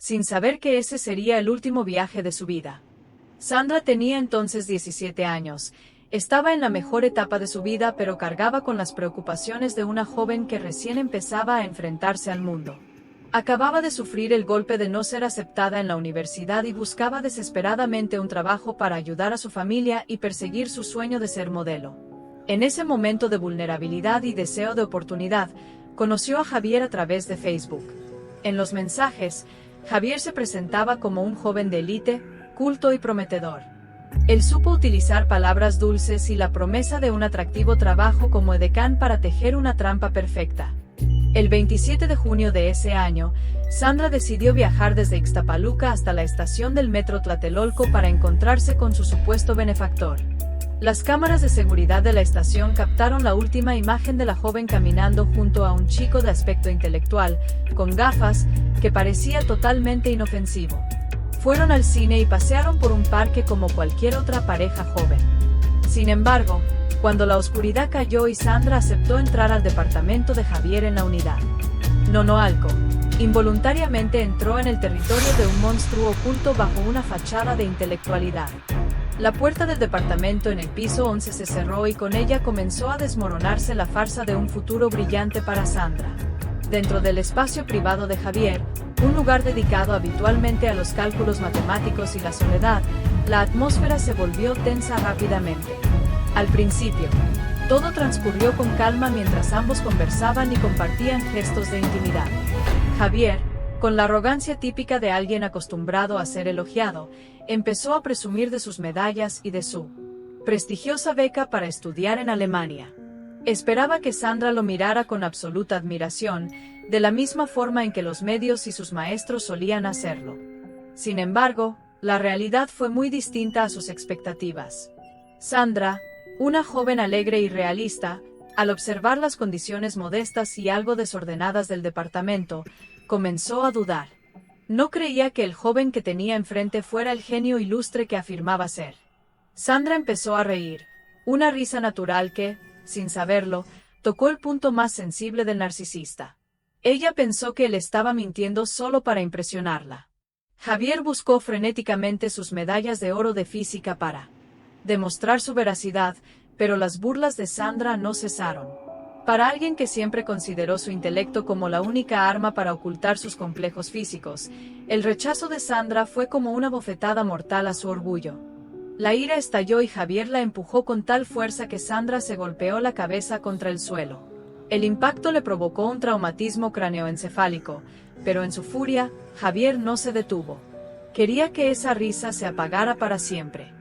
sin saber que ese sería el último viaje de su vida. Sandra tenía entonces 17 años. Estaba en la mejor etapa de su vida, pero cargaba con las preocupaciones de una joven que recién empezaba a enfrentarse al mundo. Acababa de sufrir el golpe de no ser aceptada en la universidad y buscaba desesperadamente un trabajo para ayudar a su familia y perseguir su sueño de ser modelo. En ese momento de vulnerabilidad y deseo de oportunidad, conoció a Javier a través de Facebook. En los mensajes, Javier se presentaba como un joven de élite, culto y prometedor. Él supo utilizar palabras dulces y la promesa de un atractivo trabajo como edecán para tejer una trampa perfecta. El 27 de junio de ese año, Sandra decidió viajar desde Ixtapaluca hasta la estación del metro Tlatelolco para encontrarse con su supuesto benefactor. Las cámaras de seguridad de la estación captaron la última imagen de la joven caminando junto a un chico de aspecto intelectual, con gafas, que parecía totalmente inofensivo. Fueron al cine y pasearon por un parque como cualquier otra pareja joven. Sin embargo, cuando la oscuridad cayó y Sandra aceptó entrar al departamento de Javier en la unidad Nonoalco, involuntariamente entró en el territorio de un monstruo oculto bajo una fachada de intelectualidad. La puerta del departamento en el piso 11 se cerró y con ella comenzó a desmoronarse la farsa de un futuro brillante para Sandra. Dentro del espacio privado de Javier, un lugar dedicado habitualmente a los cálculos matemáticos y la soledad, la atmósfera se volvió tensa rápidamente. Al principio, todo transcurrió con calma mientras ambos conversaban y compartían gestos de intimidad. Javier, con la arrogancia típica de alguien acostumbrado a ser elogiado, empezó a presumir de sus medallas y de su prestigiosa beca para estudiar en Alemania. Esperaba que Sandra lo mirara con absoluta admiración, de la misma forma en que los medios y sus maestros solían hacerlo. Sin embargo, la realidad fue muy distinta a sus expectativas. Sandra, una joven alegre y realista, al observar las condiciones modestas y algo desordenadas del departamento, comenzó a dudar. No creía que el joven que tenía enfrente fuera el genio ilustre que afirmaba ser. Sandra empezó a reír, una risa natural que, sin saberlo, tocó el punto más sensible del narcisista. Ella pensó que él estaba mintiendo solo para impresionarla. Javier buscó frenéticamente sus medallas de oro de física para demostrar su veracidad, pero las burlas de Sandra no cesaron. Para alguien que siempre consideró su intelecto como la única arma para ocultar sus complejos físicos, el rechazo de Sandra fue como una bofetada mortal a su orgullo. La ira estalló y Javier la empujó con tal fuerza que Sandra se golpeó la cabeza contra el suelo. El impacto le provocó un traumatismo craneoencefálico, pero en su furia, Javier no se detuvo. Quería que esa risa se apagara para siempre.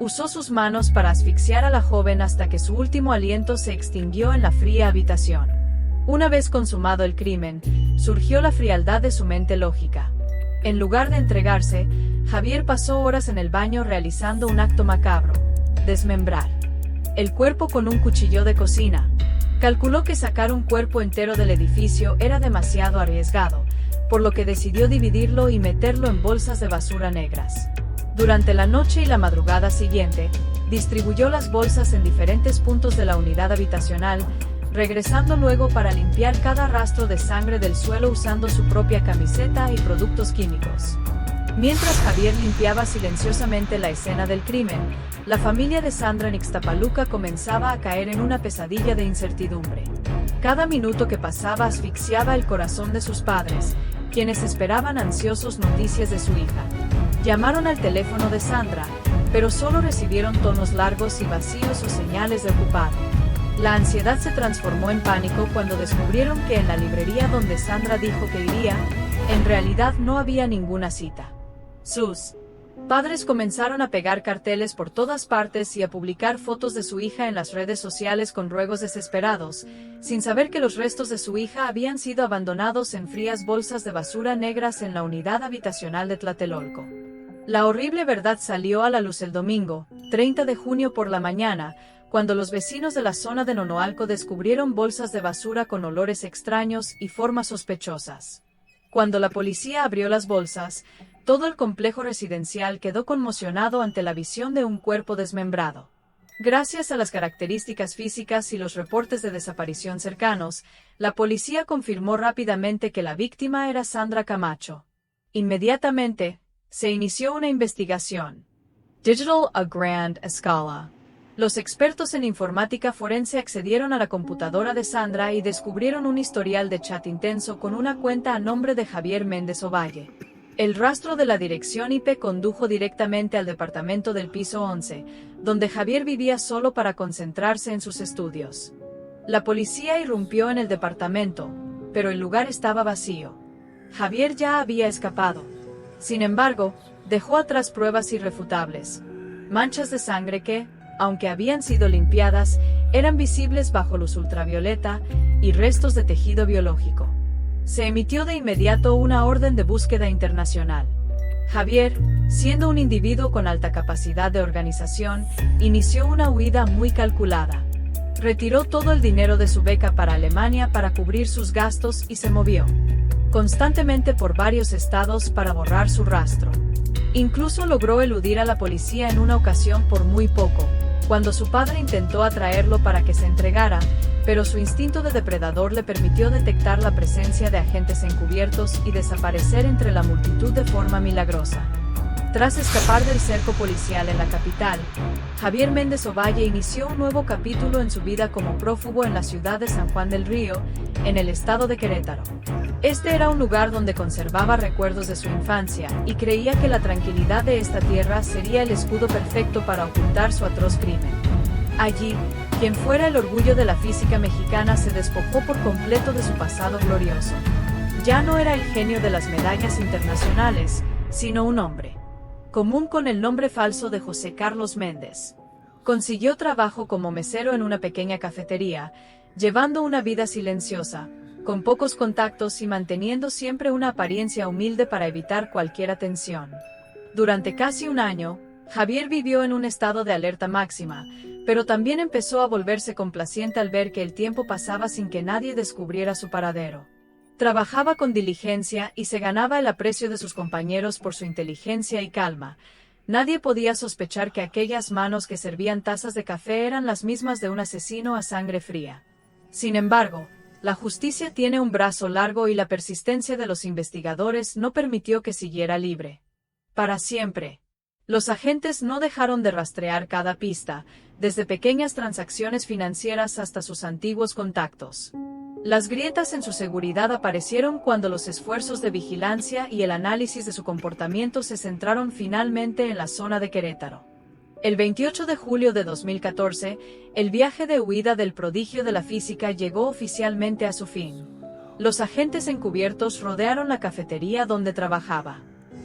Usó sus manos para asfixiar a la joven hasta que su último aliento se extinguió en la fría habitación. Una vez consumado el crimen, surgió la frialdad de su mente lógica. En lugar de entregarse, Javier pasó horas en el baño realizando un acto macabro: desmembrar el cuerpo con un cuchillo de cocina. Calculó que sacar un cuerpo entero del edificio era demasiado arriesgado, por lo que decidió dividirlo y meterlo en bolsas de basura negras. Durante la noche y la madrugada siguiente, distribuyó las bolsas en diferentes puntos de la unidad habitacional, regresando luego para limpiar cada rastro de sangre del suelo usando su propia camiseta y productos químicos. Mientras Javier limpiaba silenciosamente la escena del crimen, la familia de Sandra en Ixtapaluca comenzaba a caer en una pesadilla de incertidumbre. Cada minuto que pasaba asfixiaba el corazón de sus padres, quienes esperaban ansiosos noticias de su hija. Llamaron al teléfono de Sandra, pero solo recibieron tonos largos y vacíos o señales de ocupado. La ansiedad se transformó en pánico cuando descubrieron que en la librería donde Sandra dijo que iría, en realidad no había ninguna cita. Sus padres comenzaron a pegar carteles por todas partes y a publicar fotos de su hija en las redes sociales con ruegos desesperados, sin saber que los restos de su hija habían sido abandonados en frías bolsas de basura negras en la unidad habitacional de Tlatelolco. La horrible verdad salió a la luz el domingo, 30 de junio por la mañana, cuando los vecinos de la zona de Nonoalco descubrieron bolsas de basura con olores extraños y formas sospechosas. Cuando la policía abrió las bolsas, todo el complejo residencial quedó conmocionado ante la visión de un cuerpo desmembrado. Gracias a las características físicas y los reportes de desaparición cercanos, la policía confirmó rápidamente que la víctima era Sandra Camacho. Inmediatamente, se inició una investigación. Digital a gran escala. Los expertos en informática forense accedieron a la computadora de Sandra y descubrieron un historial de chat intenso con una cuenta a nombre de Javier Méndez Ovalle. El rastro de la dirección IP condujo directamente al departamento del piso 11, donde Javier vivía solo para concentrarse en sus estudios. La policía irrumpió en el departamento, pero el lugar estaba vacío. Javier ya había escapado. Sin embargo, dejó atrás pruebas irrefutables. Manchas de sangre que, aunque habían sido limpiadas, eran visibles bajo luz ultravioleta, y restos de tejido biológico. Se emitió de inmediato una orden de búsqueda internacional. Javier, siendo un individuo con alta capacidad de organización, inició una huida muy calculada. Retiró todo el dinero de su beca para Alemania para cubrir sus gastos y se movió constantemente por varios estados para borrar su rastro. Incluso logró eludir a la policía en una ocasión por muy poco, cuando su padre intentó atraerlo para que se entregara, pero su instinto de depredador le permitió detectar la presencia de agentes encubiertos y desaparecer entre la multitud de forma milagrosa. Tras escapar del cerco policial en la capital, Javier Méndez Ovalle inició un nuevo capítulo en su vida como prófugo en la ciudad de San Juan del Río, en el estado de Querétaro. Este era un lugar donde conservaba recuerdos de su infancia y creía que la tranquilidad de esta tierra sería el escudo perfecto para ocultar su atroz crimen. Allí, quien fuera el orgullo de la física mexicana se despojó por completo de su pasado glorioso. Ya no era el genio de las medallas internacionales, sino un hombre común con el nombre falso de José Carlos Méndez. Consiguió trabajo como mesero en una pequeña cafetería, llevando una vida silenciosa, con pocos contactos y manteniendo siempre una apariencia humilde para evitar cualquier atención. Durante casi un año, Javier vivió en un estado de alerta máxima, pero también empezó a volverse complaciente al ver que el tiempo pasaba sin que nadie descubriera su paradero. Trabajaba con diligencia y se ganaba el aprecio de sus compañeros por su inteligencia y calma. Nadie podía sospechar que aquellas manos que servían tazas de café eran las mismas de un asesino a sangre fría. Sin embargo, la justicia tiene un brazo largo y la persistencia de los investigadores no permitió que siguiera libre. Para siempre. Los agentes no dejaron de rastrear cada pista, desde pequeñas transacciones financieras hasta sus antiguos contactos. Las grietas en su seguridad aparecieron cuando los esfuerzos de vigilancia y el análisis de su comportamiento se centraron finalmente en la zona de Querétaro. El 28 de julio de 2014, el viaje de huida del prodigio de la física llegó oficialmente a su fin. Los agentes encubiertos rodearon la cafetería donde trabajaba.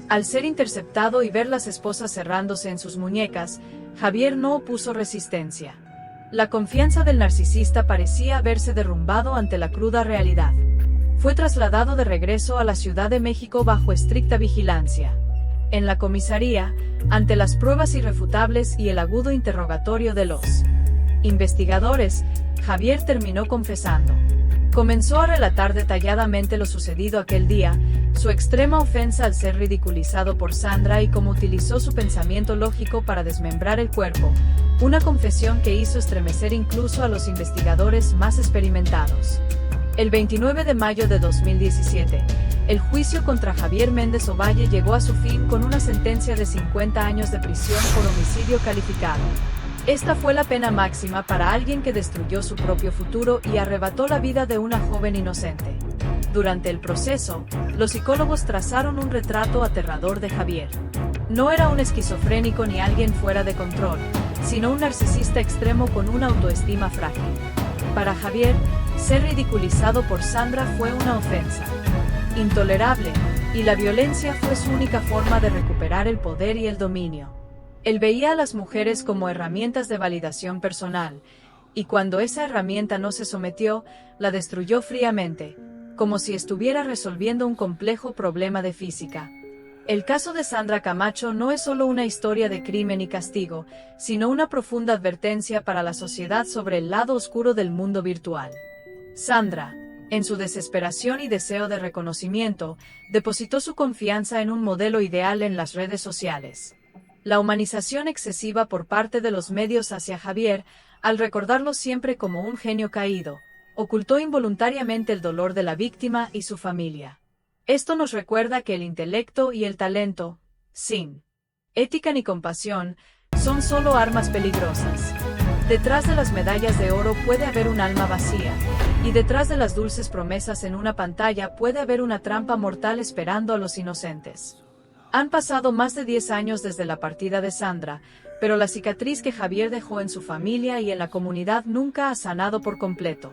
Al ser interceptado y ver las esposas cerrándose en sus muñecas, Javier no opuso resistencia. La confianza del narcisista parecía haberse derrumbado ante la cruda realidad. Fue trasladado de regreso a la Ciudad de México bajo estricta vigilancia. En la comisaría, ante las pruebas irrefutables y el agudo interrogatorio de los investigadores, Javier terminó confesando. Comenzó a relatar detalladamente lo sucedido aquel día, su extrema ofensa al ser ridiculizado por Sandra y cómo utilizó su pensamiento lógico para desmembrar el cuerpo, una confesión que hizo estremecer incluso a los investigadores más experimentados. El 29 de mayo de 2017, el juicio contra Javier Méndez Ovalle llegó a su fin con una sentencia de 50 años de prisión por homicidio calificado. Esta fue la pena máxima para alguien que destruyó su propio futuro y arrebató la vida de una joven inocente. Durante el proceso, los psicólogos trazaron un retrato aterrador de Javier. No era un esquizofrénico ni alguien fuera de control, sino un narcisista extremo con una autoestima frágil. Para Javier, ser ridiculizado por Sandra fue una ofensa intolerable, y la violencia fue su única forma de recuperar el poder y el dominio. Él veía a las mujeres como herramientas de validación personal, y cuando esa herramienta no se sometió, la destruyó fríamente, como si estuviera resolviendo un complejo problema de física. El caso de Sandra Camacho no es solo una historia de crimen y castigo, sino una profunda advertencia para la sociedad sobre el lado oscuro del mundo virtual. Sandra, en su desesperación y deseo de reconocimiento, depositó su confianza en un modelo ideal en las redes sociales. La humanización excesiva por parte de los medios hacia Javier, al recordarlo siempre como un genio caído, ocultó involuntariamente el dolor de la víctima y su familia. Esto nos recuerda que el intelecto y el talento, sin ética ni compasión, son solo armas peligrosas. Detrás de las medallas de oro puede haber un alma vacía, y detrás de las dulces promesas en una pantalla puede haber una trampa mortal esperando a los inocentes. Han pasado más de 10 años desde la partida de Sandra, pero la cicatriz que Javier dejó en su familia y en la comunidad nunca ha sanado por completo.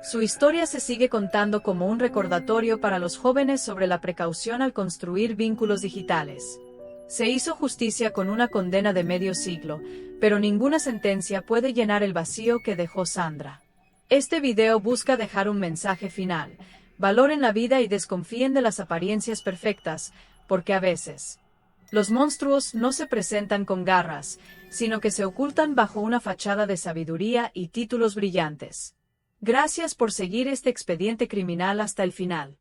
Su historia se sigue contando como un recordatorio para los jóvenes sobre la precaución al construir vínculos digitales. Se hizo justicia con una condena de medio siglo, pero ninguna sentencia puede llenar el vacío que dejó Sandra. Este video busca dejar un mensaje final: valoren la vida y desconfíen de las apariencias perfectas, porque a veces los monstruos no se presentan con garras, sino que se ocultan bajo una fachada de sabiduría y títulos brillantes. Gracias por seguir este expediente criminal hasta el final.